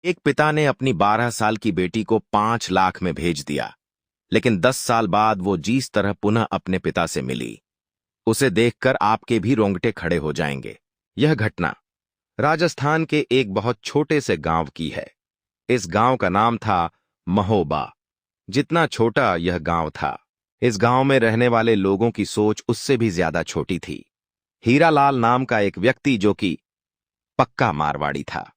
एक पिता ने अपनी 12 साल की बेटी को 5 लाख में भेज दिया, लेकिन 10 साल बाद वो जिस तरह पुनः अपने पिता से मिली, उसे देखकर आपके भी रोंगटे खड़े हो जाएंगे। यह घटना राजस्थान के एक बहुत छोटे से गांव की है। इस गांव का नाम था महोबा। जितना छोटा यह गांव था, इस गांव में रहने वाले लोगों की सोच उससे भी ज्यादा छोटी थी। हीरालाल नाम का एक व्यक्ति, जो कि पक्का मारवाड़ी था,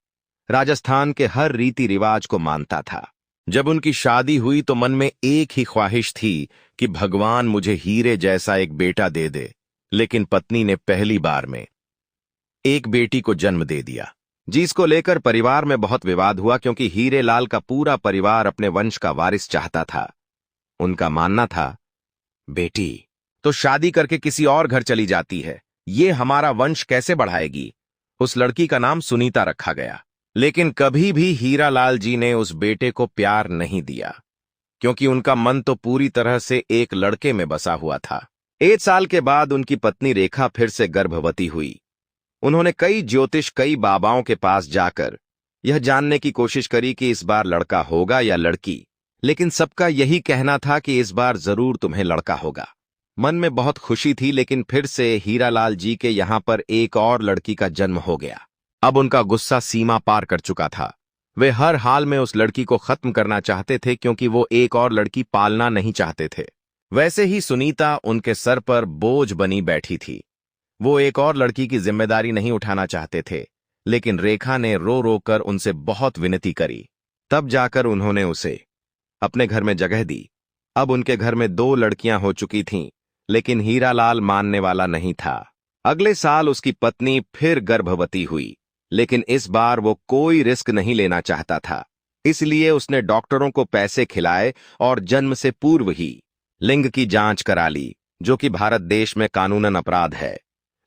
राजस्थान के हर रीति रिवाज को मानता था। जब उनकी शादी हुई तो मन में एक ही ख्वाहिश थी कि भगवान मुझे हीरे जैसा एक बेटा दे दे, लेकिन पत्नी ने पहली बार में एक बेटी को जन्म दे दिया, जिसको लेकर परिवार में बहुत विवाद हुआ, क्योंकि हीरेलाल का पूरा परिवार अपने वंश का वारिस चाहता था। उनका मानना था, बेटी तो शादी करके किसी और घर चली जाती है, ये हमारा वंश कैसे बढ़ाएगी। उस लड़की का नाम सुनीता रखा गया। लेकिन कभी भी हीरालाल जी ने उस बेटे को प्यार नहीं दिया, क्योंकि उनका मन तो पूरी तरह से एक लड़के में बसा हुआ था। 1 साल के बाद उनकी पत्नी रेखा फिर से गर्भवती हुई। उन्होंने कई ज्योतिष, कई बाबाओं के पास जाकर यह जानने की कोशिश करी कि इस बार लड़का होगा या लड़की, लेकिन सबका यही कहना था कि इस बार जरूर तुम्हें लड़का होगा। मन में बहुत खुशी थी, लेकिन फिर से हीरालाल जी के यहां पर एक और लड़की का जन्म हो गया। अब उनका गुस्सा सीमा पार कर चुका था। वे हर हाल में उस लड़की को खत्म करना चाहते थे, क्योंकि वो एक और लड़की पालना नहीं चाहते थे। वैसे ही सुनीता उनके सर पर बोझ बनी बैठी थी। वो एक और लड़की की जिम्मेदारी नहीं उठाना चाहते थे, लेकिन रेखा ने रो रो कर उनसे बहुत विनती करी। तब जाकर उन्होंने उसे अपने घर में जगह दी। अब उनके घर में 2 लड़कियां हो चुकी थीं, लेकिन हीरालाल मानने वाला नहीं था। अगले साल उसकी पत्नी फिर गर्भवती हुई, लेकिन इस बार वो कोई रिस्क नहीं लेना चाहता था। इसलिए उसने डॉक्टरों को पैसे खिलाए और जन्म से पूर्व ही लिंग की जांच करा ली, जो कि भारत देश में कानूनन अपराध है।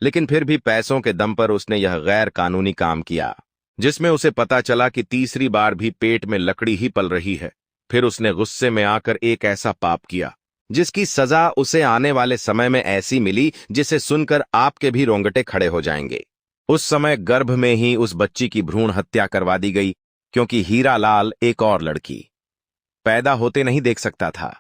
लेकिन फिर भी पैसों के दम पर उसने यह गैर कानूनी काम किया, जिसमें उसे पता चला कि तीसरी बार भी पेट में लकड़ी ही पल रही है। फिर उसने गुस्से में आकर एक ऐसा पाप किया, जिसकी सजा उसे आने वाले समय में ऐसी मिली जिसे सुनकर आपके भी रोंगटे खड़े हो जाएंगे। उस समय गर्भ में ही उस बच्ची की भ्रूण हत्या करवा दी गई, क्योंकि हीरालाल एक और लड़की पैदा होते नहीं देख सकता था।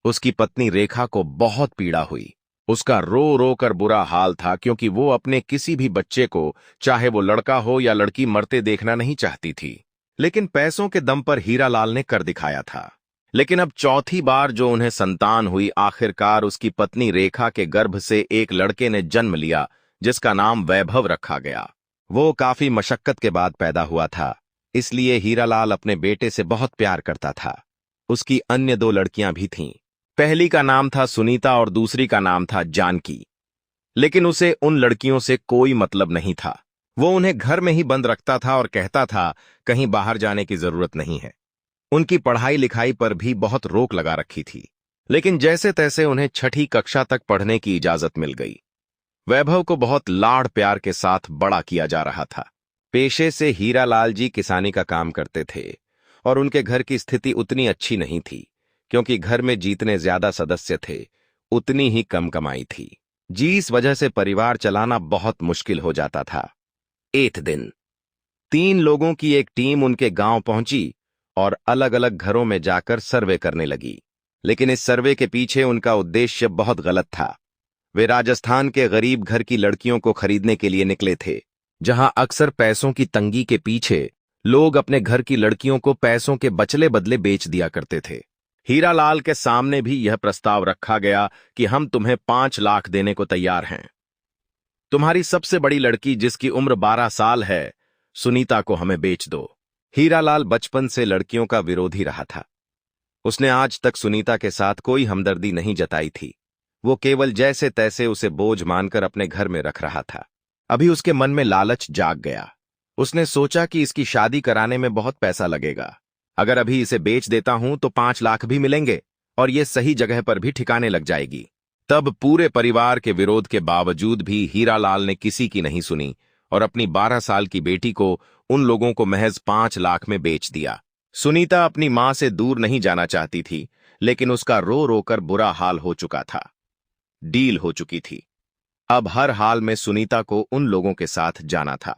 उसकी पत्नी रेखा को बहुत पीड़ा हुई। उसका रो रो कर बुरा हाल था, क्योंकि वो अपने किसी भी बच्चे को, चाहे वो लड़का हो या लड़की, मरते देखना नहीं चाहती थी। लेकिन पैसों के दम पर हीरालाल ने कर दिखाया था। लेकिन अब चौथी बार जो उन्हें संतान हुई, आखिरकार उसकी पत्नी रेखा के गर्भ से एक लड़के ने जन्म लिया, जिसका नाम वैभव रखा गया। वो काफी मशक्कत के बाद पैदा हुआ था, इसलिए हीरालाल अपने बेटे से बहुत प्यार करता था। उसकी अन्य 2 लड़कियां भी थीं। पहली का नाम था सुनीता और दूसरी का नाम था जानकी। लेकिन उसे उन लड़कियों से कोई मतलब नहीं था। वो उन्हें घर में ही बंद रखता था और कहता था, कहीं बाहर जाने की जरूरत नहीं है। उनकी पढ़ाई लिखाई पर भी बहुत रोक लगा रखी थी, लेकिन जैसे तैसे उन्हें 6ठी कक्षा तक पढ़ने की इजाजत मिल गई। वैभव को बहुत लाड़ प्यार के साथ बड़ा किया जा रहा था। पेशे से हीरालाल जी किसानी का काम करते थे, और उनके घर की स्थिति उतनी अच्छी नहीं थी, क्योंकि घर में जितने ज्यादा सदस्य थे, उतनी ही कम कमाई थी, जिस वजह से परिवार चलाना बहुत मुश्किल हो जाता था। एक दिन 3 लोगों की एक टीम उनके गांव पहुंची और अलग अलग घरों में जाकर सर्वे करने लगी। लेकिन इस सर्वे के पीछे उनका उद्देश्य बहुत गलत था। वे राजस्थान के गरीब घर की लड़कियों को खरीदने के लिए निकले थे, जहां अक्सर पैसों की तंगी के पीछे लोग अपने घर की लड़कियों को पैसों के बचले बदले बेच दिया करते थे। हीरालाल के सामने भी यह प्रस्ताव रखा गया कि हम तुम्हें 5 लाख देने को तैयार हैं। तुम्हारी सबसे बड़ी लड़की, जिसकी उम्र 12 साल है, सुनीता को हमें बेच दो। हीरालाल बचपन से लड़कियों का विरोधी रहा था। उसने आज तक सुनीता के साथ कोई हमदर्दी नहीं जताई थी। वो केवल जैसे तैसे उसे बोझ मानकर अपने घर में रख रहा था। अभी उसके मन में लालच जाग गया। उसने सोचा कि इसकी शादी कराने में बहुत पैसा लगेगा। अगर अभी इसे बेच देता हूं तो 5 लाख भी मिलेंगे और ये सही जगह पर भी ठिकाने लग जाएगी। तब पूरे परिवार के विरोध के बावजूद भी हीरालाल ने किसी की नहीं सुनी और अपनी 12 साल की बेटी को उन लोगों को महज 5 लाख में बेच दिया। सुनीता अपनी मां से दूर नहीं जाना चाहती थी, लेकिन उसका रो रो कर बुरा हाल हो चुका था। डील हो चुकी थी। अब हर हाल में सुनीता को उन लोगों के साथ जाना था।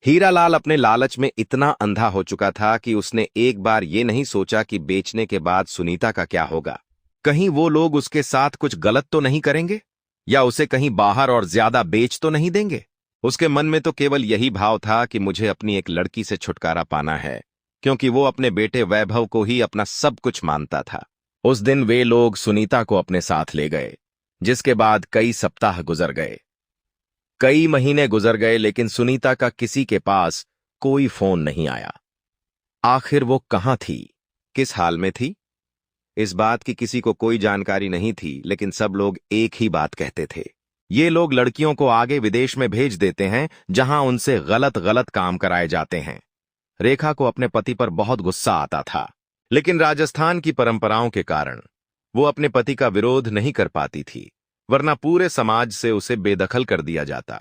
हीरालाल अपने लालच में इतना अंधा हो चुका था कि उसने एक बार ये नहीं सोचा कि बेचने के बाद सुनीता का क्या होगा। कहीं वो लोग उसके साथ कुछ गलत तो नहीं करेंगे, या उसे कहीं बाहर और ज्यादा बेच तो नहीं देंगे। उसके मन में तो केवल यही भाव था कि मुझे अपनी एक लड़की से छुटकारा पाना है, क्योंकि वो अपने बेटे वैभव को ही अपना सब कुछ मानता था। उस दिन वे लोग सुनीता को अपने साथ ले गए, जिसके बाद कई सप्ताह गुजर गए, कई महीने गुजर गए, लेकिन सुनीता का किसी के पास कोई फोन नहीं आया। आखिर वो कहाँ थी, किस हाल में थी? इस बात की किसी को कोई जानकारी नहीं थी, लेकिन सब लोग एक ही बात कहते थे, ये लोग लड़कियों को आगे विदेश में भेज देते हैं, जहां उनसे गलत गलत काम कराए जाते हैं। रेखा को अपने पति पर बहुत गुस्सा आता था, लेकिन राजस्थान की परंपराओं के कारण वो अपने पति का विरोध नहीं कर पाती थी, वरना पूरे समाज से उसे बेदखल कर दिया जाता।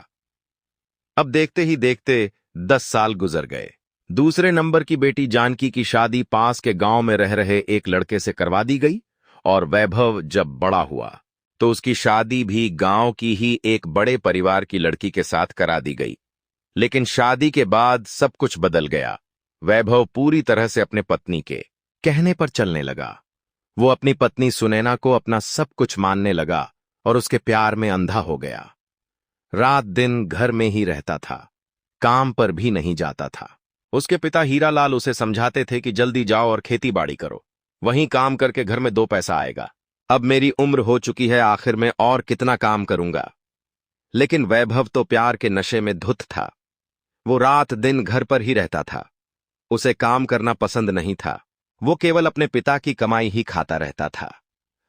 अब देखते ही देखते 10 साल गुजर गए। दूसरे नंबर की बेटी जानकी की शादी पास के गांव में रह रहे एक लड़के से करवा दी गई, और वैभव जब बड़ा हुआ तो उसकी शादी भी गांव की ही एक बड़े परिवार की लड़की के साथ करा दी गई। लेकिन शादी के बाद सब कुछ बदल गया। वैभव पूरी तरह से अपने पत्नी के कहने पर चलने लगा। वो अपनी पत्नी सुनैना को अपना सब कुछ मानने लगा और उसके प्यार में अंधा हो गया। रात दिन घर में ही रहता था, काम पर भी नहीं जाता था। उसके पिता हीरालाल उसे समझाते थे कि जल्दी जाओ और खेती बाड़ी करो, वहीं काम करके घर में 2 पैसा आएगा। अब मेरी उम्र हो चुकी है, आखिर में और कितना काम करूंगा। लेकिन वैभव तो प्यार के नशे में धुत था। वो रात दिन घर पर ही रहता था। उसे काम करना पसंद नहीं था। वो केवल अपने पिता की कमाई ही खाता रहता था।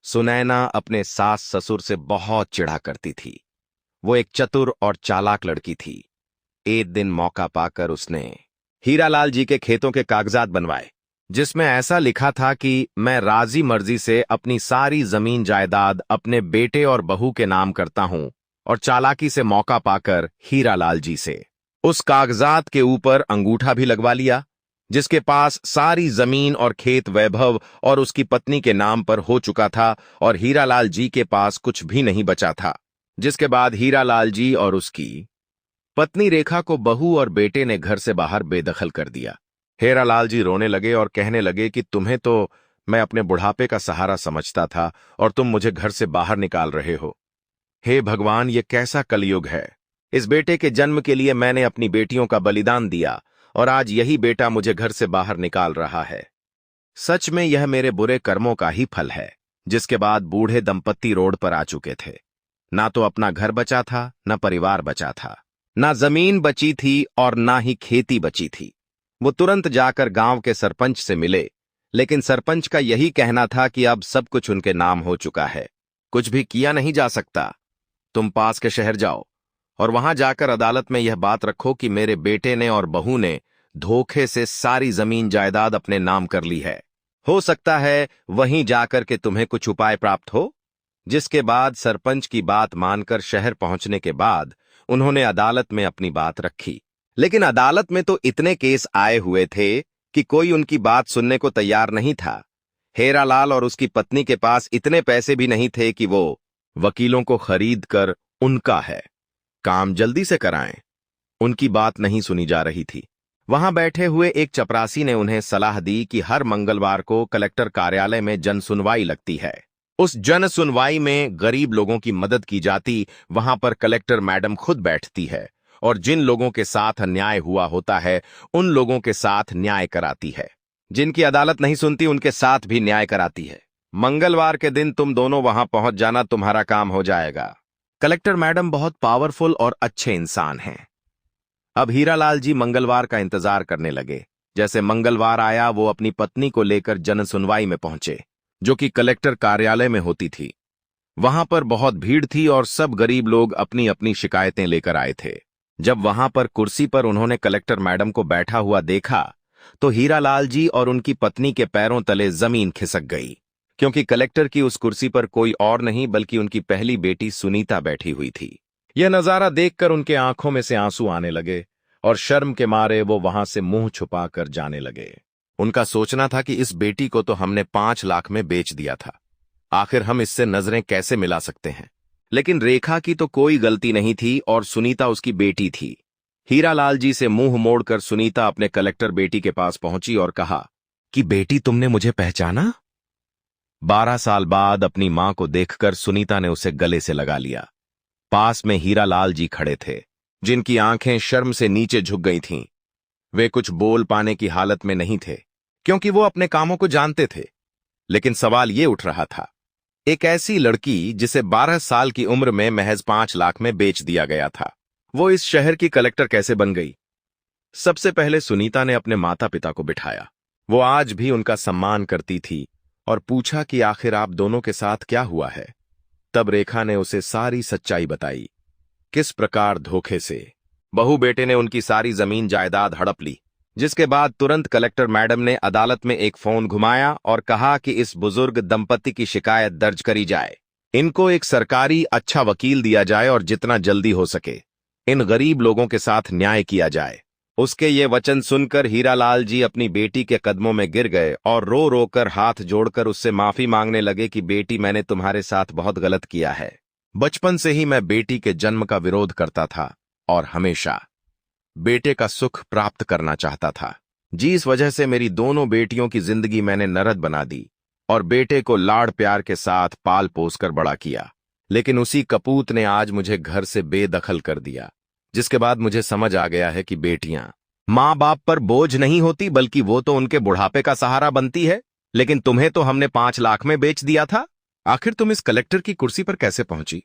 सुनैना अपने सास ससुर से बहुत चिढ़ा करती थी। वो एक चतुर और चालाक लड़की थी। एक दिन मौका पाकर उसने हीरालाल जी के खेतों के कागजात बनवाए, जिसमें ऐसा लिखा था कि मैं राजी मर्जी से अपनी सारी जमीन जायदाद अपने बेटे और बहू के नाम करता हूं, और चालाकी से मौका पाकर हीरालाल जी से उस कागजात के ऊपर अंगूठा भी लगवा लिया, जिसके पास सारी जमीन और खेत वैभव और उसकी पत्नी के नाम पर हो चुका था, और हीरालाल जी के पास कुछ भी नहीं बचा था। जिसके बाद हीरालाल जी और उसकी पत्नी रेखा को बहू और बेटे ने घर से बाहर बेदखल कर दिया। हीरालाल जी रोने लगे और कहने लगे कि तुम्हें तो मैं अपने बुढ़ापे का सहारा समझता था, और तुम मुझे घर से बाहर निकाल रहे हो। हे भगवान, ये कैसा कलयुग है। इस बेटे के जन्म के लिए मैंने अपनी बेटियों का बलिदान दिया, और आज यही बेटा मुझे घर से बाहर निकाल रहा है। सच में यह मेरे बुरे कर्मों का ही फल है। जिसके बाद बूढ़े दंपत्ति रोड पर आ चुके थे। ना तो अपना घर बचा था, ना परिवार बचा था, ना जमीन बची थी और ना ही खेती बची थी। वो तुरंत जाकर गांव के सरपंच से मिले, लेकिन सरपंच का यही कहना था कि अब सब कुछ उनके नाम हो चुका है, कुछ भी किया नहीं जा सकता। तुम पास के शहर जाओ और वहां जाकर अदालत में यह बात रखो कि मेरे बेटे ने और बहू ने धोखे से सारी जमीन जायदाद अपने नाम कर ली है। हो सकता है वहीं जाकर के तुम्हें कुछ उपाय प्राप्त हो। जिसके बाद सरपंच की बात मानकर शहर पहुंचने के बाद उन्होंने अदालत में अपनी बात रखी। लेकिन अदालत में तो इतने केस आए हुए थे कि कोई उनकी बात सुनने को तैयार नहीं था। हीरालाल और उसकी पत्नी के पास इतने पैसे भी नहीं थे कि वो वकीलों को खरीद कर उनका है काम जल्दी से कराएं। उनकी बात नहीं सुनी जा रही थी। वहां बैठे हुए एक चपरासी ने उन्हें सलाह दी कि हर मंगलवार को कलेक्टर कार्यालय में जन सुनवाई लगती है। उस जन सुनवाई में गरीब लोगों की मदद की जाती। वहां पर कलेक्टर मैडम खुद बैठती है और जिन लोगों के साथ अन्याय हुआ होता है उन लोगों के साथ न्याय कराती है। जिनकी अदालत नहीं सुनती उनके साथ भी न्याय कराती है। मंगलवार के दिन तुम दोनों वहां पहुंच जाना, तुम्हारा काम हो जाएगा। कलेक्टर मैडम बहुत पावरफुल और अच्छे इंसान हैं। अब हीरालाल जी मंगलवार का इंतजार करने लगे। जैसे मंगलवार आया वो अपनी पत्नी को लेकर जन सुनवाई में पहुंचे, जो कि कलेक्टर कार्यालय में होती थी। वहां पर बहुत भीड़ थी और सब गरीब लोग अपनी अपनी शिकायतें लेकर आए थे। जब वहां पर कुर्सी पर उन्होंने कलेक्टर मैडम को बैठा हुआ देखा तो हीरालाल जी और उनकी पत्नी के पैरों तले जमीन खिसक गई, क्योंकि कलेक्टर की उस कुर्सी पर कोई और नहीं बल्कि उनकी पहली बेटी सुनीता बैठी हुई थी। यह नजारा देखकर उनके आंखों में से आंसू आने लगे और शर्म के मारे वो वहां से मुंह छुपाकर जाने लगे। उनका सोचना था कि इस बेटी को तो हमने 5 लाख में बेच दिया था, आखिर हम इससे नजरें कैसे मिला सकते हैं। लेकिन रेखा की तो कोई गलती नहीं थी और सुनीता उसकी बेटी थी। हीरालाल जी से मुंह मोड़कर सुनीता अपने कलेक्टर बेटी के पास पहुंची और कहा कि बेटी, तुमने मुझे पहचाना? 12 साल बाद अपनी मां को देखकर सुनीता ने उसे गले से लगा लिया। पास में हीरालाल जी खड़े थे, जिनकी आंखें शर्म से नीचे झुक गई थीं। वे कुछ बोल पाने की हालत में नहीं थे, क्योंकि वो अपने कामों को जानते थे। लेकिन सवाल ये उठ रहा था, एक ऐसी लड़की जिसे 12 साल की उम्र में महज 5 लाख में बेच दिया गया था, वो इस शहर की कलेक्टर कैसे बन गई? सबसे पहले सुनीता ने अपने माता पिता को बिठाया। वो आज भी उनका सम्मान करती थी और पूछा कि आखिर आप दोनों के साथ क्या हुआ है। तब रेखा ने उसे सारी सच्चाई बताई, किस प्रकार धोखे से बहू बेटे ने उनकी सारी जमीन जायदाद हड़प ली। जिसके बाद तुरंत कलेक्टर मैडम ने अदालत में एक फोन घुमाया और कहा कि इस बुजुर्ग दंपति की शिकायत दर्ज करी जाए, इनको एक सरकारी अच्छा वकील दिया जाए और जितना जल्दी हो सके इन गरीब लोगों के साथ न्याय किया जाए। उसके ये वचन सुनकर हीरालाल जी अपनी बेटी के कदमों में गिर गए और रो रो कर हाथ जोड़कर उससे माफी मांगने लगे कि बेटी, मैंने तुम्हारे साथ बहुत गलत किया है। बचपन से ही मैं बेटी के जन्म का विरोध करता था और हमेशा बेटे का सुख प्राप्त करना चाहता था। जिस वजह से मेरी दोनों बेटियों की जिंदगी मैंने नरक बना दी और बेटे को लाड़ प्यार के साथ पाल पोस कर बड़ा किया। लेकिन उसी कपूत ने आज मुझे घर से बेदखल कर दिया, जिसके बाद मुझे समझ आ गया है कि बेटियां माँ बाप पर बोझ नहीं होती, बल्कि वो तो उनके बुढ़ापे का सहारा बनती है। लेकिन तुम्हें तो हमने 5 लाख में बेच दिया था। आखिर तुम इस कलेक्टर की कुर्सी पर कैसे पहुंची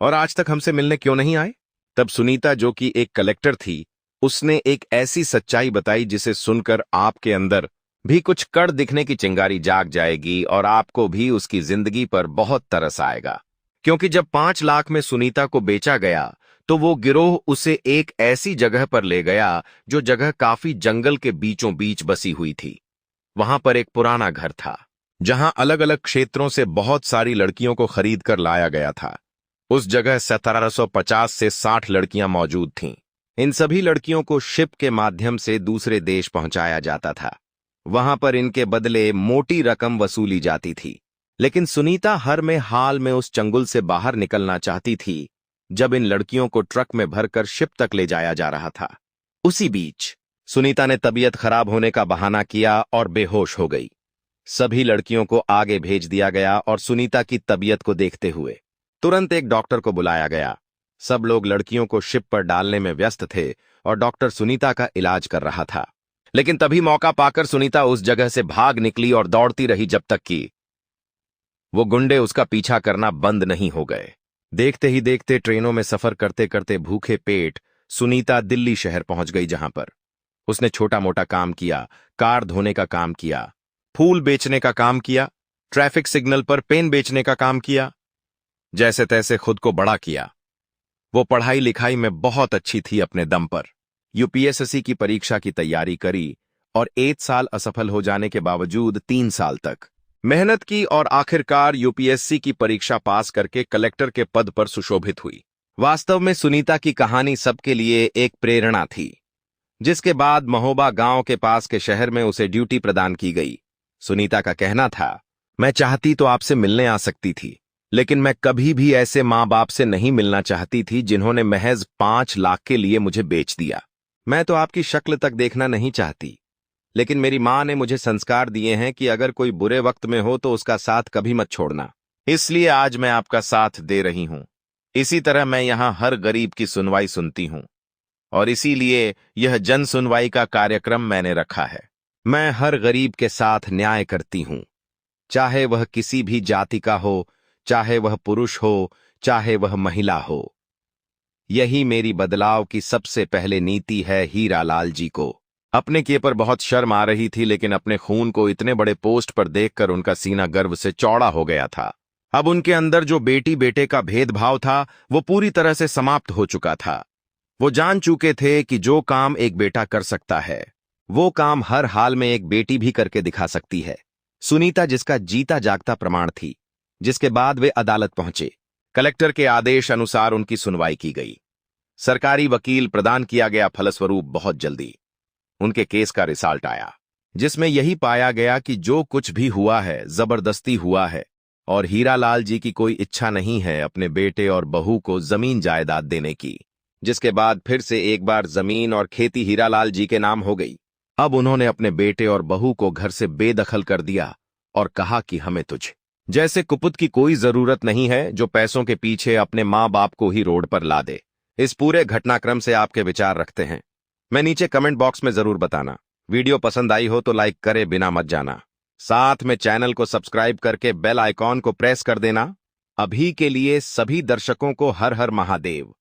और आज तक हमसे मिलने क्यों नहीं आए? तब सुनीता, जो कि एक कलेक्टर थी, उसने एक ऐसी सच्चाई बताई जिसे सुनकर आपके अंदर भी कुछ कड़ दिखने की चिंगारी जाग जाएगी और आपको भी उसकी जिंदगी पर बहुत तरस आएगा। क्योंकि जब 5 लाख में सुनीता को बेचा गया तो वो गिरोह उसे एक ऐसी जगह पर ले गया जो जगह काफी जंगल के बीचों बीच बसी हुई थी। वहां पर एक पुराना घर था, जहां अलग अलग क्षेत्रों से बहुत सारी लड़कियों को खरीद कर लाया गया था। उस जगह 1750 से 60 लड़कियां मौजूद थीं। इन सभी लड़कियों को शिप के माध्यम से दूसरे देश पहुंचाया जाता था। वहां पर इनके बदले मोटी रकम वसूली जाती थी। लेकिन सुनीता हर में हाल में उस चंगुल से बाहर निकलना चाहती थी जब इन लड़कियों को ट्रक में भरकर शिप तक ले जाया जा रहा था। उसी बीच सुनीता ने तबीयत खराब होने का बहाना किया और बेहोश हो गई। सभी लड़कियों को आगे भेज दिया गया और सुनीता की तबीयत को देखते हुए तुरंत एक डॉक्टर को बुलाया गया। सब लोग लड़कियों को शिप पर डालने में व्यस्त थे और डॉक्टर सुनीता का इलाज कर रहा था। लेकिन तभी मौका पाकर सुनीता उस जगह से भाग निकली और दौड़ती रही जब तक कि वो गुंडे उसका पीछा करना बंद नहीं हो गए। देखते ही देखते ट्रेनों में सफर करते करते भूखे पेट सुनीता दिल्ली शहर पहुंच गई, जहां पर उसने छोटा मोटा काम किया, कार धोने का काम किया, फूल बेचने का काम किया, ट्रैफिक सिग्नल पर पेन बेचने का काम किया। जैसे तैसे खुद को बड़ा किया। वो पढ़ाई लिखाई में बहुत अच्छी थी अपने दम पर। यूपीएससी की परीक्षा की तैयारी करी और 1 साल असफल हो जाने के बावजूद 3 साल तक मेहनत की और आखिरकार यूपीएससी की परीक्षा पास करके कलेक्टर के पद पर सुशोभित हुई। वास्तव में सुनीता की कहानी सबके लिए एक प्रेरणा थी, जिसके बाद महोबा गांव के पास के शहर में उसे ड्यूटी प्रदान की गई। सुनीता का कहना था, मैं चाहती तो आपसे मिलने आ सकती थी, लेकिन मैं कभी भी ऐसे माँ बाप से नहीं मिलना चाहती थी जिन्होंने महज 5 लाख के लिए मुझे बेच दिया। मैं तो आपकी शक्ल तक देखना नहीं चाहती, लेकिन मेरी माँ ने मुझे संस्कार दिए हैं कि अगर कोई बुरे वक्त में हो तो उसका साथ कभी मत छोड़ना। इसलिए आज मैं आपका साथ दे रही हूं। इसी तरह मैं यहां हर गरीब की सुनवाई सुनती हूं और इसीलिए यह जन सुनवाई का कार्यक्रम मैंने रखा है। मैं हर गरीब के साथ न्याय करती हूं, चाहे वह किसी भी जाति का हो, चाहे वह पुरुष हो, चाहे वह महिला हो। यही मेरी बदलाव की सबसे पहले नीति है। हीरालाल जी को अपने किए पर बहुत शर्म आ रही थी, लेकिन अपने खून को इतने बड़े पोस्ट पर देखकर उनका सीना गर्व से चौड़ा हो गया था। अब उनके अंदर जो बेटी बेटे का भेदभाव था वो पूरी तरह से समाप्त हो चुका था। वो जान चुके थे कि जो काम एक बेटा कर सकता है वो काम हर हाल में एक बेटी भी करके दिखा सकती है। सुनीता जिसका जीता जागता प्रमाण थी। जिसके बाद वे अदालत पहुंचे। कलेक्टर के आदेश अनुसार उनकी सुनवाई की गई। सरकारी वकील प्रदान किया गया। फलस्वरूप बहुत जल्दी उनके केस का रिजल्ट आया, जिसमें यही पाया गया कि जो कुछ भी हुआ है जबरदस्ती हुआ है और हीरालाल जी की कोई इच्छा नहीं है अपने बेटे और बहू को जमीन जायदाद देने की। जिसके बाद फिर से एक बार जमीन और खेती हीरालाल जी के नाम हो गई। अब उन्होंने अपने बेटे और बहू को घर से बेदखल कर दिया और कहा कि हमें तुझ जैसे कुपुत की कोई जरूरत नहीं है जो पैसों के पीछे अपने माँ बाप को ही रोड पर ला दे। इस पूरे घटनाक्रम से आपके विचार रखते हैं, मैं नीचे कमेंट बॉक्स में जरूर बताना। वीडियो पसंद आई हो तो लाइक करे बिना मत जाना, साथ में चैनल को सब्सक्राइब करके बेल आइकॉन को प्रेस कर देना। अभी के लिए सभी दर्शकों को हर हर महादेव।